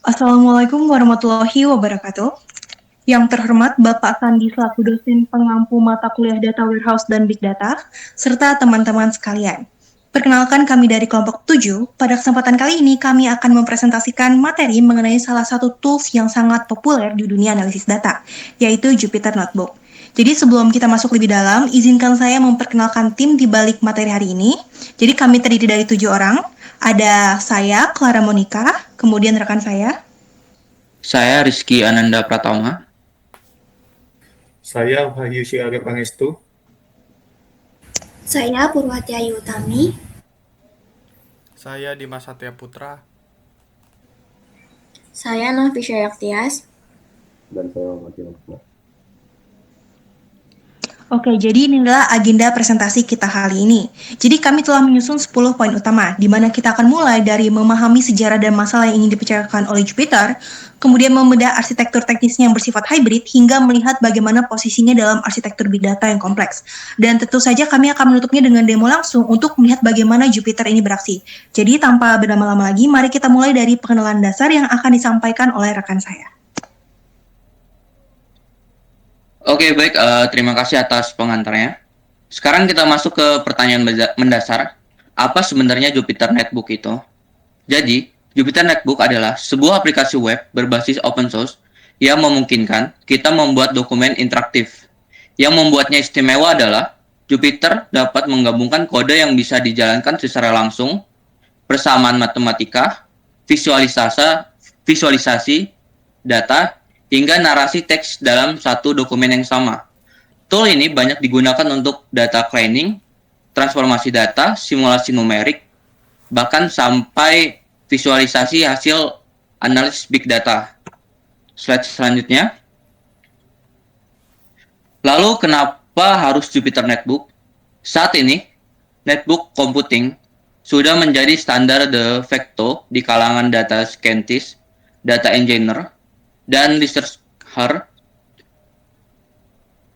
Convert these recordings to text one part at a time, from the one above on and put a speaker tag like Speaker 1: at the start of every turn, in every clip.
Speaker 1: Assalamualaikum warahmatullahi wabarakatuh. Yang terhormat Bapak Sandi selaku dosen pengampu mata kuliah Data Warehouse dan Big Data, serta teman-teman sekalian. Perkenalkan kami dari kelompok 7. Pada kesempatan kali ini kami akan mempresentasikan materi mengenai salah satu tools yang sangat populer di dunia analisis data, yaitu Jupyter Notebook. Jadi sebelum kita masuk lebih dalam, izinkan saya memperkenalkan tim di balik materi hari ini. Jadi kami terdiri dari 7 orang. Ada saya, Clara Monica, kemudian rekan
Speaker 2: Saya Rizky Ananda Pratama.
Speaker 3: Saya Wahyu Syarif Pangestu.
Speaker 4: Saya Purwati Ayu Utami.
Speaker 5: Saya Dimas Satya Putra.
Speaker 4: Saya Nafisya Yaktias.
Speaker 6: Dan saya Muhammad Iqbal.
Speaker 1: Oke, jadi ini adalah agenda presentasi kita kali ini. Jadi kami telah menyusun 10 poin utama, di mana kita akan mulai dari memahami sejarah dan masalah yang ingin dibicarakan oleh Jupyter, kemudian membedah arsitektur teknisnya yang bersifat hybrid, hingga melihat bagaimana posisinya dalam arsitektur big data yang kompleks. Dan tentu saja kami akan menutupnya dengan demo langsung untuk melihat bagaimana Jupyter ini beraksi. Jadi tanpa berlama-lama lagi, mari kita mulai dari pengenalan dasar yang akan disampaikan oleh rekan saya.
Speaker 2: Oke, baik. Terima kasih atas pengantarnya. Sekarang kita masuk ke pertanyaan mendasar. Apa sebenarnya Jupyter Notebook itu? Jadi, Jupyter Notebook adalah sebuah aplikasi web berbasis open source yang memungkinkan kita membuat dokumen interaktif. Yang membuatnya istimewa adalah Jupyter dapat menggabungkan kode yang bisa dijalankan secara langsung, persamaan matematika, visualisasi data, hingga narasi teks dalam satu dokumen yang sama. Tool ini banyak digunakan untuk data cleaning, transformasi data, simulasi numerik, bahkan sampai visualisasi hasil analisis big data. Slide selanjutnya. Lalu kenapa harus Jupyter Notebook? Saat ini, netbook computing sudah menjadi standar de facto di kalangan data scientist, data engineer, dan researcher.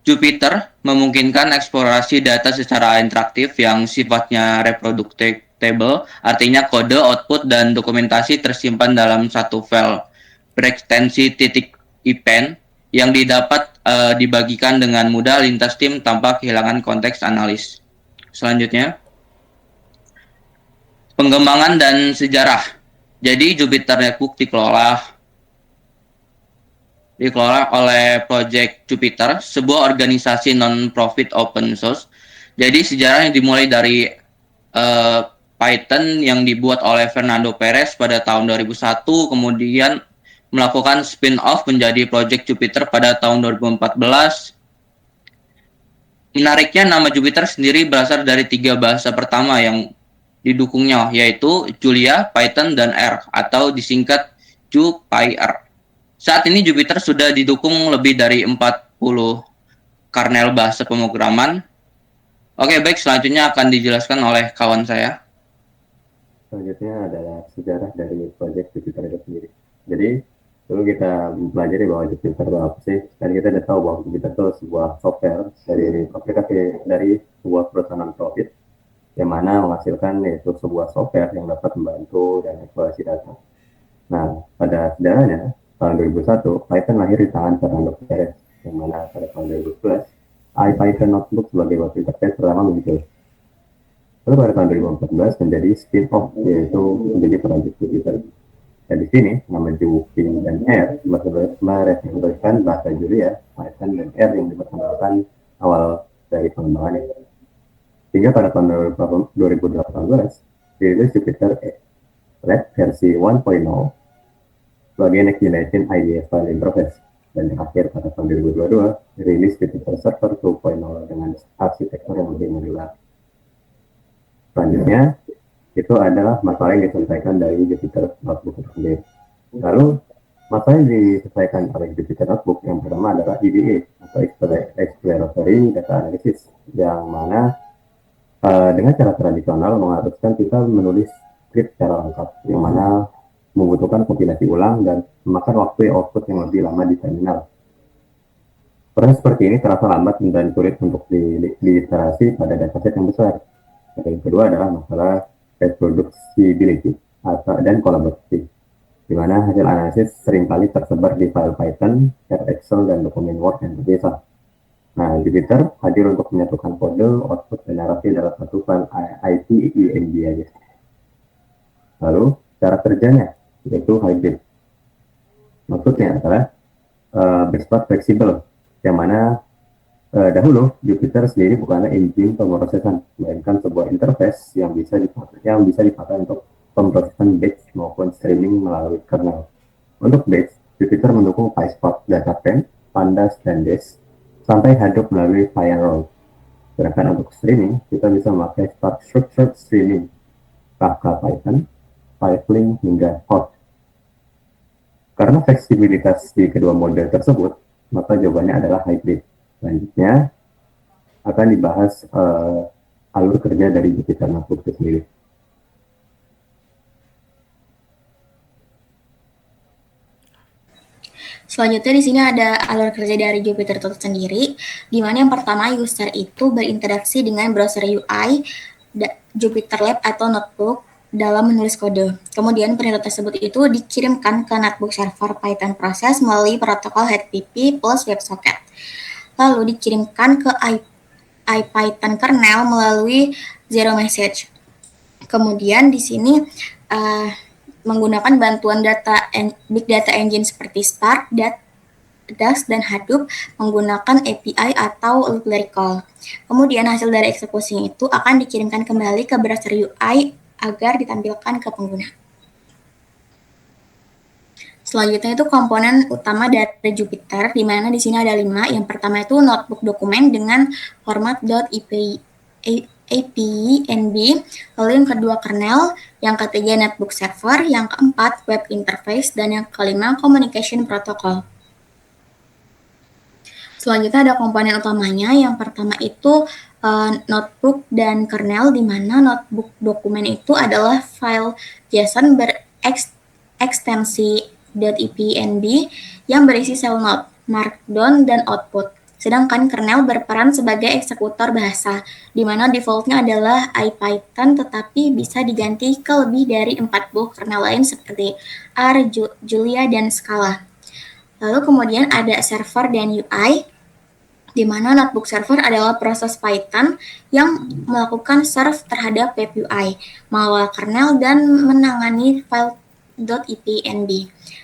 Speaker 2: Jupyter memungkinkan eksplorasi data secara interaktif yang sifatnya reproducible, artinya kode, output, dan dokumentasi tersimpan dalam satu file berekstensi .pen yang didapat dibagikan dengan mudah lintas tim tanpa kehilangan konteks analis. Selanjutnya, pengembangan dan sejarah. Jadi Jupyter Notebook dikelola oleh Project Jupyter, sebuah organisasi non-profit open source. Jadi sejarahnya dimulai dari Python yang dibuat oleh Fernando Perez pada tahun 2001, kemudian melakukan spin-off menjadi Project Jupyter pada tahun 2014. Menariknya, nama Jupyter sendiri berasal dari 3 bahasa pertama yang didukungnya, yaitu Julia, Python, dan R, atau disingkat JuPyR. Saat ini Jupyter sudah didukung lebih dari 40 kernel bahasa pemrograman. Oke, baik, selanjutnya akan dijelaskan oleh kawan saya.
Speaker 6: Selanjutnya adalah sejarah dari proyek Jupyter itu sendiri. Jadi, dulu kita mempelajari bahwa Jupyter itu apa sih, dan kita sudah tahu bahwa Jupyter itu sebuah software dari aplikasi dari sebuah perusahaan non-profit yang mana menghasilkan yaitu sebuah software yang dapat membantu dan eksplorasi data. Nah, pada sejarahnya, tahun 2001, Python lahir di tangan Fernando Perez, yang mana pada tahun 2011, IPython Notebook sebagai web interface pertama muncul. Lalu pada tahun 2014 menjadi spin-off, yaitu menjadi Project Jupyter. Dan di sini, nama Jupyter dan R merepresentasikan bahasa Julia, Python, dan R yang diperkenalkan awal dari pengembangannya. Hingga pada tahun 2018, dirilis Jupyter Lab versi 1.0 sebagai Next Generation IDF File Interface, dan yang akhir pada tahun 2022 rilis Jupyter Server 2.0 dengan arsitektur yang lebih modular. Selanjutnya itu adalah masalah yang disampaikan dari Jupyter Notebook sendiri. Lalu masalah yang disampaikan oleh Jupyter Notebook yang pertama adalah EDA atau Exploratory Data Analysis, yang mana dengan cara tradisional mengharuskan kita menulis script secara lengkap, yang mana membutuhkan kompilasi ulang dan memakan waktu output yang lebih lama di terminal. Proses seperti ini terasa lambat dan sulit untuk diiterasi pada dataset yang besar. Yang kedua adalah masalah reproducibility dan kolaborasi. di mana hasil analisis seringkali tersebar di file Python, chat Excel, dan dokumen Word yang terpisah. Nah, Jupyter hadir untuk menyatukan kode, output, dan narasi dalam satu file IPENB aja. Lalu, cara kerjanya, yaitu hybrid. Maksudnya adalah bersifat fleksibel, yang mana dahulu Jupyter sendiri bukanlah engine pemrosesan, melainkan sebuah interface yang bisa dipakai untuk pemrosesan batch maupun streaming melalui kernel. Untuk batch, Jupyter mendukung PySpark, DataFrame, Pandas, dan Dash, sampai Hadoop melalui Firewall. Sedangkan untuk streaming, kita bisa memakai Spark Structured Streaming, Kafka Python, Pipelink, hingga Hot. Karena fleksibilitas di kedua model tersebut, maka jawabannya adalah hybrid. Selanjutnya akan dibahas alur kerja dari Jupyter Notebook itu sendiri.
Speaker 4: Selanjutnya di sini ada alur kerja dari Jupyter itu sendiri, di mana yang pertama user itu berinteraksi dengan browser UI, Jupyter Lab atau notebook dalam menulis kode. Kemudian perintilan tersebut itu dikirimkan ke notebook server Python proses melalui protokol HTTP plus WebSocket. Lalu dikirimkan ke IPython kernel melalui zero message. Kemudian di sini menggunakan bantuan big data engine seperti Spark, Dash, dan Hadoop menggunakan API atau library call. Kemudian hasil dari eksekusi itu akan dikirimkan kembali ke browser UI agar ditampilkan ke pengguna. Selanjutnya itu komponen utama dari Jupyter, di mana di sini ada 5. Yang pertama itu notebook dokumen dengan format .apnb, lalu yang kedua kernel, yang ketiga netbook server, yang keempat web interface, dan yang kelima communication protocol. Selanjutnya ada komponen utamanya, yang pertama itu notebook dan kernel, di mana notebook dokumen itu adalah file JSON berekstensi .apnb yang berisi cell node, markdown, dan output. Sedangkan kernel berperan sebagai eksekutor bahasa, di mana defaultnya adalah IPython, tetapi bisa diganti ke lebih dari 40 kernel lain seperti R, Julia, dan Scala. Lalu kemudian ada server dan UI, di mana notebook server adalah proses Python yang melakukan serve terhadap web UI, mengawal kernel, dan menangani file .apnb.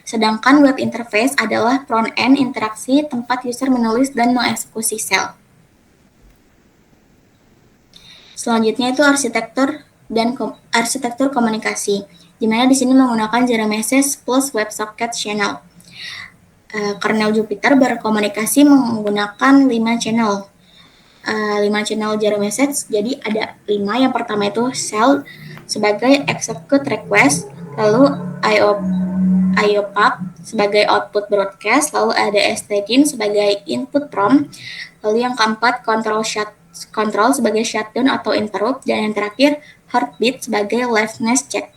Speaker 4: Sedangkan web interface adalah front-end interaksi tempat user menulis dan mengeksekusi sel. Selanjutnya itu arsitektur komunikasi, di mana di sini menggunakan zero message plus WebSocket channel. Kernel Jupyter berkomunikasi menggunakan 5 channel. 5 channel zero message, jadi ada 5. Yang pertama itu shell sebagai execute request, lalu IO pub sebagai output broadcast, lalu ada stdin sebagai input prompt, lalu yang keempat control sebagai shutdown atau interrupt, dan yang terakhir heartbeat sebagai liveness check.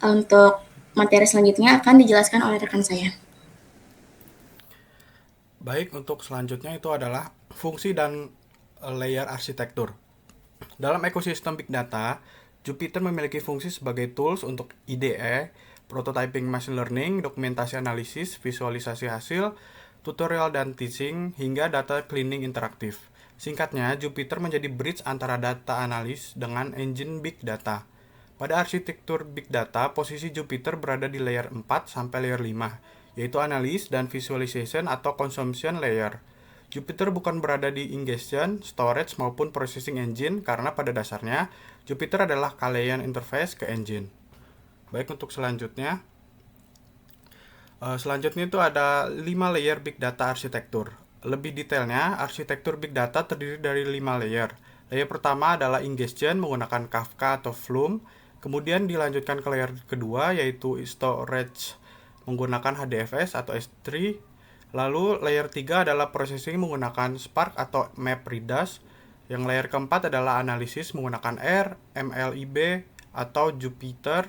Speaker 4: Untuk materi selanjutnya akan dijelaskan oleh rekan saya.
Speaker 5: Baik, untuk selanjutnya itu adalah fungsi dan layer arsitektur. Dalam ekosistem Big Data, Jupyter memiliki fungsi sebagai tools untuk IDE, prototyping machine learning, dokumentasi analisis, visualisasi hasil, tutorial dan teaching, hingga data cleaning interaktif. Singkatnya, Jupyter menjadi bridge antara data analis dengan engine Big Data. Pada arsitektur Big Data, posisi Jupyter berada di layer 4 sampai layer 5, yaitu analis dan visualization atau consumption layer. Jupyter bukan berada di ingestion, storage, maupun processing engine karena pada dasarnya Jupyter adalah kalian interface ke engine. Baik, untuk selanjutnya itu ada 5 layer Big Data arsitektur. Lebih detailnya, arsitektur Big Data terdiri dari 5 layer. Layer pertama adalah ingestion menggunakan Kafka atau Flume, kemudian dilanjutkan ke layer kedua yaitu storage menggunakan HDFS atau S3. Lalu layer 3 adalah processing menggunakan Spark atau MapReduce. Yang layer keempat adalah analisis menggunakan R, MLIB atau Jupyter.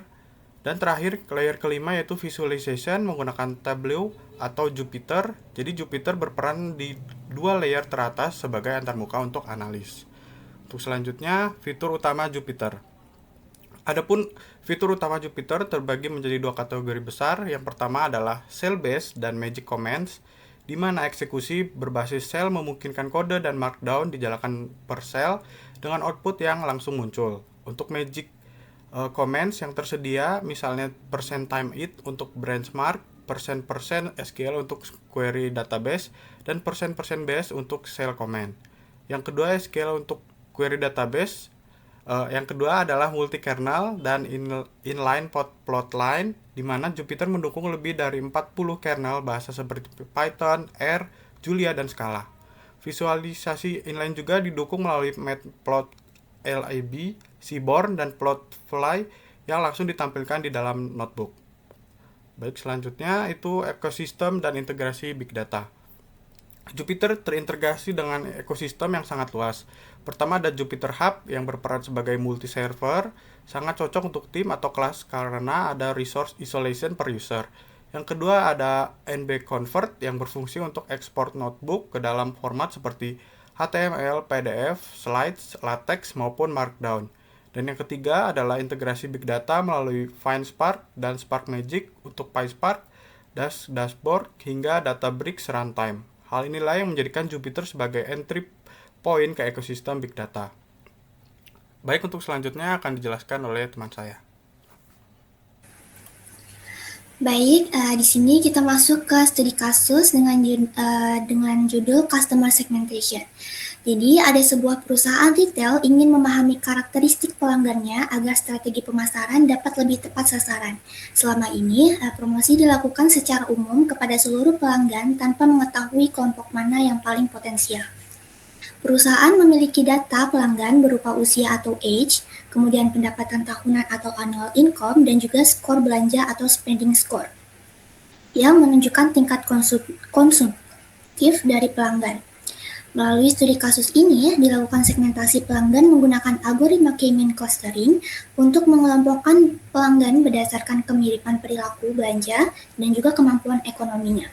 Speaker 5: Dan terakhir layer kelima yaitu visualization menggunakan Tableau atau Jupyter. Jadi Jupyter berperan di 2 layer teratas sebagai antarmuka untuk analis. Untuk selanjutnya, fitur utama Jupyter. Adapun fitur utama Jupyter terbagi menjadi dua kategori besar. Yang pertama adalah cell based dan magic commands, di mana eksekusi berbasis sel memungkinkan kode dan markdown dijalankan per sel dengan output yang langsung muncul. Untuk magic commands yang tersedia misalnya %time_it untuk branch mark, %SQL untuk query database, dan %base untuk cell command. Yang kedua SQL untuk query database. Yang kedua adalah multi-kernel dan inline plotline, di mana Jupyter mendukung lebih dari 40 kernel bahasa seperti Python, R, Julia, dan Scala. Visualisasi inline juga didukung melalui Matplotlib, Seaborn, dan Plotfly yang langsung ditampilkan di dalam notebook. Baik, selanjutnya itu ekosistem dan integrasi big data. Jupyter terintegrasi dengan ekosistem yang sangat luas. Pertama ada Jupyter Hub yang berperan sebagai multi-server, sangat cocok untuk tim atau kelas karena ada resource isolation per user. Yang kedua ada NB Convert yang berfungsi untuk ekspor notebook ke dalam format seperti HTML, PDF, slides, LaTeX maupun Markdown. Dan yang ketiga adalah integrasi big data melalui FindSpark dan SparkMagic untuk PySpark, Dashboard hingga Databricks Runtime. Hal inilah yang menjadikan Jupyter sebagai entry point ke ekosistem big data. Baik, untuk selanjutnya akan dijelaskan oleh teman saya.
Speaker 4: Baik, di sini kita masuk ke studi kasus dengan judul Customer Segmentation. Jadi, ada sebuah perusahaan retail ingin memahami karakteristik pelanggannya agar strategi pemasaran dapat lebih tepat sasaran. Selama ini, promosi dilakukan secara umum kepada seluruh pelanggan tanpa mengetahui kelompok mana yang paling potensial. Perusahaan memiliki data pelanggan berupa usia atau age, kemudian pendapatan tahunan atau annual income, dan juga skor belanja atau spending score yang menunjukkan tingkat konsumtif dari pelanggan. Melalui studi kasus ini, dilakukan segmentasi pelanggan menggunakan algoritma K-means clustering untuk mengelompokkan pelanggan berdasarkan kemiripan perilaku belanja dan juga kemampuan ekonominya.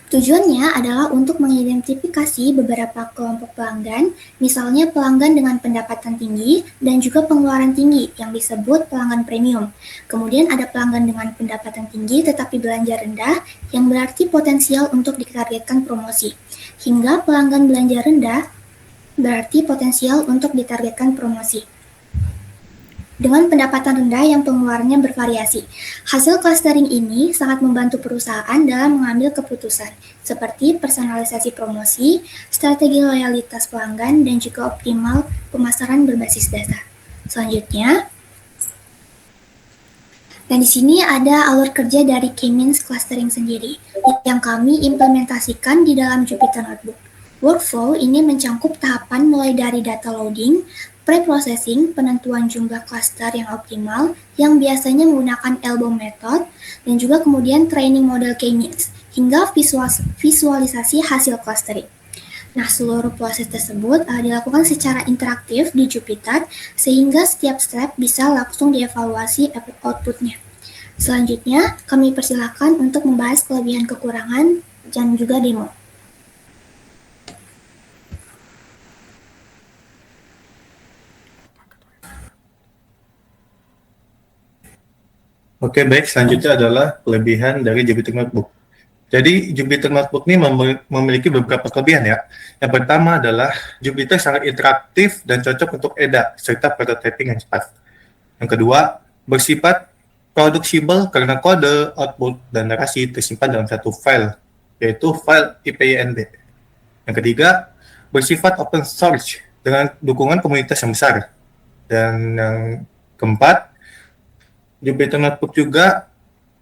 Speaker 4: Tujuannya adalah untuk mengidentifikasi beberapa kelompok pelanggan, misalnya pelanggan dengan pendapatan tinggi dan juga pengeluaran tinggi yang disebut pelanggan premium. Kemudian ada pelanggan dengan pendapatan tinggi tetapi belanja rendah yang berarti potensial untuk ditargetkan promosi. Hingga pelanggan belanja rendah berarti potensial untuk ditargetkan promosi. Dengan pendapatan rendah yang pengeluarannya bervariasi. Hasil clustering ini sangat membantu perusahaan dalam mengambil keputusan, seperti personalisasi promosi, strategi loyalitas pelanggan, dan juga optimal pemasaran berbasis data. Selanjutnya, dan di sini ada alur kerja dari K-means clustering sendiri, yang kami implementasikan di dalam Jupyter Notebook. Workflow ini mencangkup tahapan mulai dari data loading, pre-processing, penentuan jumlah cluster yang optimal, yang biasanya menggunakan elbow method, dan juga kemudian training model K-means, hingga visualisasi hasil clustering. Nah, seluruh proses tersebut dilakukan secara interaktif di Jupyter, sehingga setiap step bisa langsung dievaluasi outputnya. Selanjutnya, kami persilakan untuk membahas kelebihan kekurangan dan juga demo.
Speaker 3: Oke, baik. Selanjutnya adalah kelebihan dari Jupyter Notebook. Jadi, Jupyter Notebook ini memiliki beberapa kelebihan ya. Yang pertama adalah Jupyter sangat interaktif dan cocok untuk EDA, serta prototyping yang cepat. Yang kedua, bersifat producible karena kode, output, dan narasi tersimpan dalam satu file, yaitu file IPYNB. Yang ketiga, bersifat open source dengan dukungan komunitas yang besar. Dan yang keempat, Jupyter Notebook juga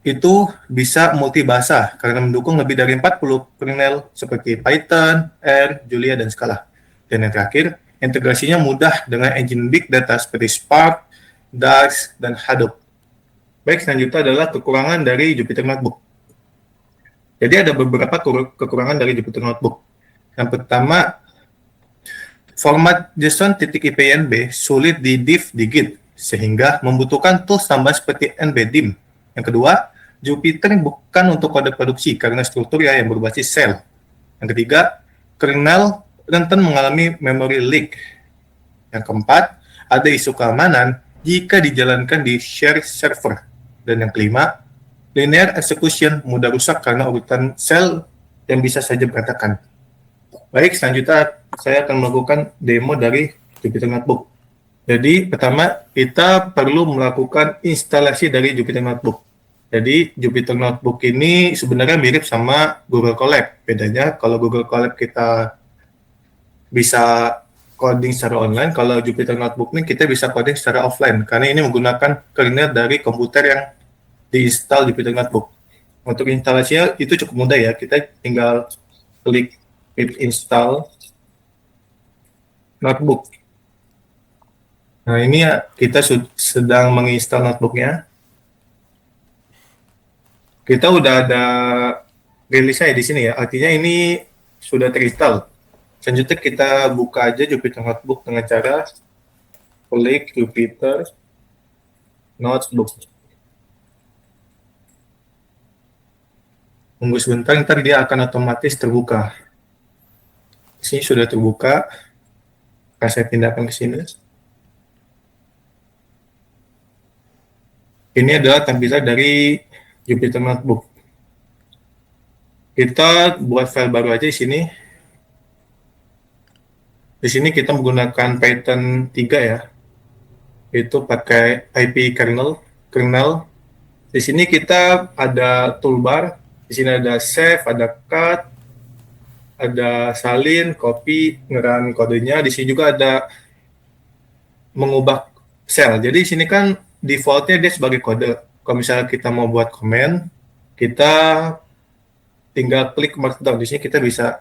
Speaker 3: itu bisa multibahasa karena mendukung lebih dari 40 kernel seperti Python, R, Julia, dan Scala. Dan yang terakhir, integrasinya mudah dengan engine big data seperti Spark, Dax, dan Hadoop. Baik, selanjutnya adalah kekurangan dari Jupyter Notebook. Jadi ada beberapa kekurangan dari Jupyter Notebook. Yang pertama, format JSON.IPYNB sulit di div di Git, sehingga membutuhkan tools tambahan seperti NBDIM. Yang kedua, Jupyter bukan untuk kode produksi karena struktur yang berbasis sel. Yang ketiga, kernel rentan mengalami memory leak. Yang keempat, ada isu keamanan jika dijalankan di share server. Dan yang kelima, linear execution mudah rusak karena urutan sel yang bisa saja berantakan. Baik, selanjutnya saya akan melakukan demo dari Jupyter Notebook. Jadi pertama kita perlu melakukan instalasi dari Jupyter Notebook. Jadi Jupyter Notebook ini sebenarnya mirip sama Google Colab. Bedanya kalau Google Colab kita bisa coding secara online, kalau Jupyter Notebook ini kita bisa coding secara offline karena ini menggunakan kernel dari komputer yang diinstal Jupyter Notebook. Untuk instalasinya itu cukup mudah ya, kita tinggal klik pip install notebook. Nah ini ya kita sedang menginstal notebooknya. Kita udah ada rilisnya di sini ya, artinya ini sudah terinstall. Selanjutnya kita buka aja Jupyter Notebook dengan cara klik Jupyter Notebook. Tunggu sebentar, ntar dia akan otomatis terbuka. Di sini sudah terbuka. Akan saya pindahkan ke sini. Ini adalah tampilan dari Jupyter Notebook. Kita buat file baru aja di sini. Di sini kita menggunakan Python 3 ya. Itu pakai IP kernel. Di sini kita ada toolbar. Di sini ada save, ada cut, ada salin, copy, ngerun kodenya. Di sini juga ada mengubah sel. Jadi di sini kan defaultnya dia sebagai kode. Kalau misalnya kita mau buat komen, kita tinggal klik markdown. Di sini kita bisa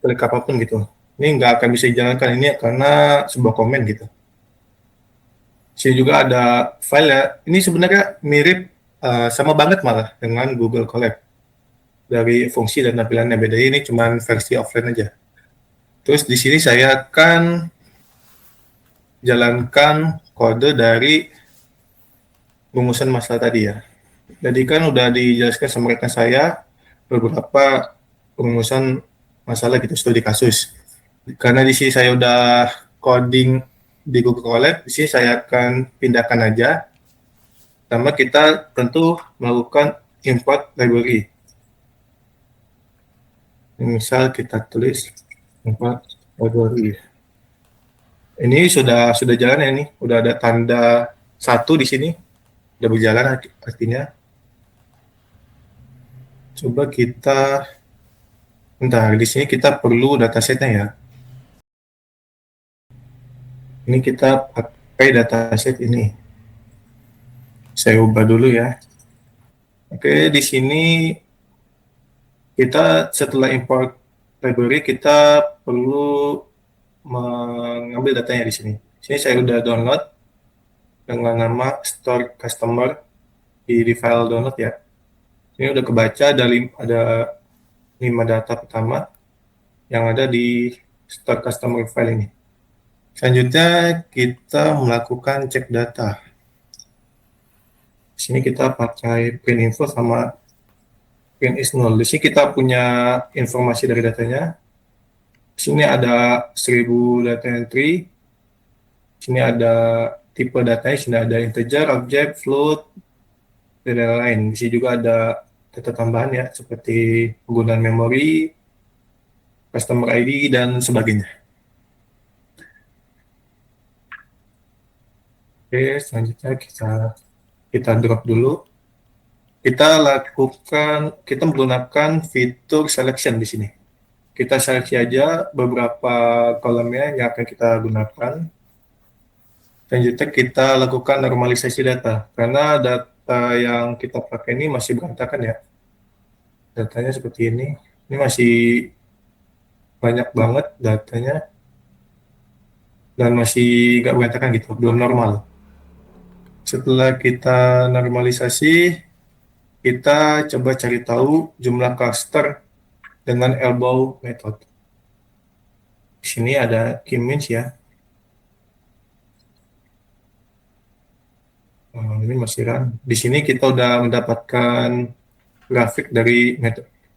Speaker 3: klik apapun gitu. Ini nggak akan bisa dijalankan ini karena sebuah komen gitu. Di sini juga ada file ya. Ini sebenarnya mirip sama banget malah dengan Google Colab. Dari fungsi dan tampilannya beda, ini cuma versi offline aja. Terus di sini saya akan jalankan kode dari rumusan masalah tadi ya. Jadi kan udah dijelaskan sama rekan saya beberapa rumusan masalah gitu, studi kasus. Karena di sini saya udah coding di Google Colab, di sini saya akan pindahkan aja. Pertama kita tentu melakukan import library. Misal kita tulis import library. Ini sudah jalan ya, ini udah ada tanda 1 di sini, udah berjalan artinya. Coba kita, bentar, di sini kita perlu datasetnya ya. Ini kita pakai dataset ini. Saya ubah dulu ya. Oke, di sini kita setelah import library kita perlu mengambil datanya di sini. Sini saya udah download dengan nama store customer di file download ya. Ini udah kebaca, ada 5 data pertama yang ada di store customer file ini. Selanjutnya kita melakukan cek data. Di sini kita pakai print info sama print is null. Di sini kita punya informasi dari datanya. Di sini ada 1000 data entry. Di sini ada tipe datanya, di sini ada integer, object, float, dan lain-lain. Di sini juga ada data tambahan ya, seperti penggunaan memori, customer ID, dan sebagainya. Oke, selanjutnya kita drop dulu. Kita menggunakan fitur selection di sini. Kita seleksi aja beberapa kolomnya yang akan kita gunakan. Selanjutnya kita lakukan normalisasi data, karena data yang kita pakai ini masih berantakan ya. Datanya seperti ini masih banyak banget datanya, dan masih nggak berantakan gitu, belum normal. Setelah kita normalisasi, kita coba cari tahu jumlah cluster dengan elbow method. Di sini ada key means ya. Ini masih run. Di sini kita udah mendapatkan grafik dari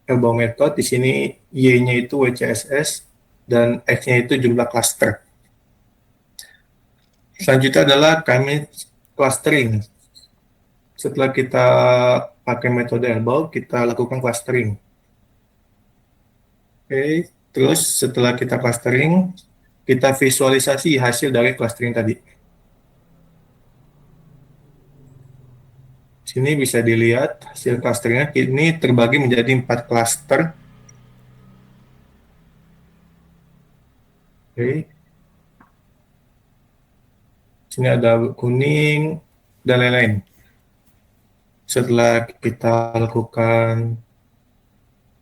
Speaker 3: elbow method. Di sini Y-nya itu WCSS dan X-nya itu jumlah cluster. Selanjutnya adalah kami clustering. Setelah kita pakai metode elbow, kita lakukan clustering. Oke, terus setelah kita clustering, kita visualisasi hasil dari clustering tadi. Sini bisa dilihat hasil clusteringnya, ini terbagi menjadi 4 cluster. Oke. Sini ada kuning dan lain-lain. Setelah kita lakukan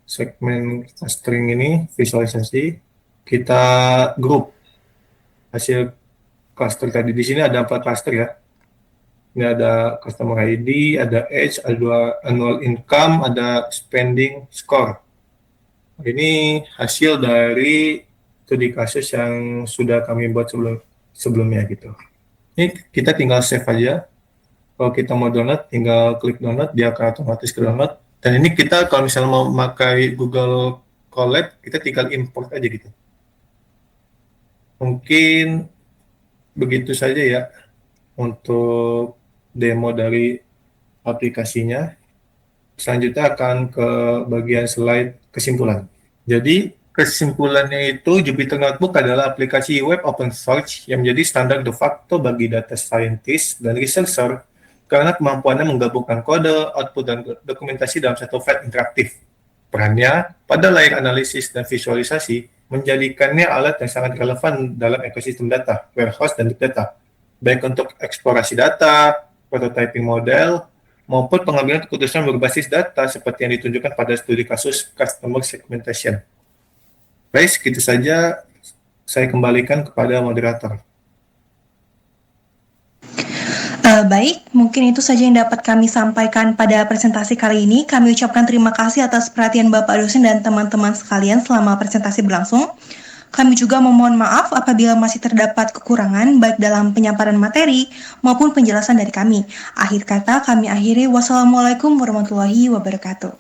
Speaker 3: segmen clustering ini, visualisasi, kita grup hasil cluster tadi. Di sini ada 4 cluster ya. Ini ada customer ID, ada age, ada annual income, ada spending score. Ini hasil dari studi kasus yang sudah kami buat sebelumnya gitu. Ini kita tinggal save aja. Kalau kita mau download, tinggal klik download, dia akan otomatis ke download. Dan ini kita kalau misalnya mau memakai Google Colab, kita tinggal import aja gitu. Mungkin begitu saja ya untuk demo dari aplikasinya. Selanjutnya akan ke bagian slide kesimpulan. Jadi kesimpulannya itu Jupyter Notebook adalah aplikasi web open source yang menjadi standar de facto bagi data scientist dan researcher karena kemampuannya menggabungkan kode, output, dan dokumentasi dalam satu file interaktif. Perannya pada layar analisis dan visualisasi menjadikannya alat yang sangat relevan dalam ekosistem data, warehouse, dan big data, baik untuk eksplorasi data, prototyping model, maupun pengambilan keputusan berbasis data seperti yang ditunjukkan pada studi kasus customer segmentation. Baik, segitu saja. Saya kembalikan kepada moderator.
Speaker 1: Baik, mungkin itu saja yang dapat kami sampaikan pada presentasi kali ini. Kami ucapkan terima kasih atas perhatian Bapak dosen dan teman-teman sekalian selama presentasi berlangsung. Kami juga memohon maaf apabila masih terdapat kekurangan baik dalam penyampaian materi maupun penjelasan dari kami. Akhir kata kami akhiri, wassalamualaikum warahmatullahi wabarakatuh.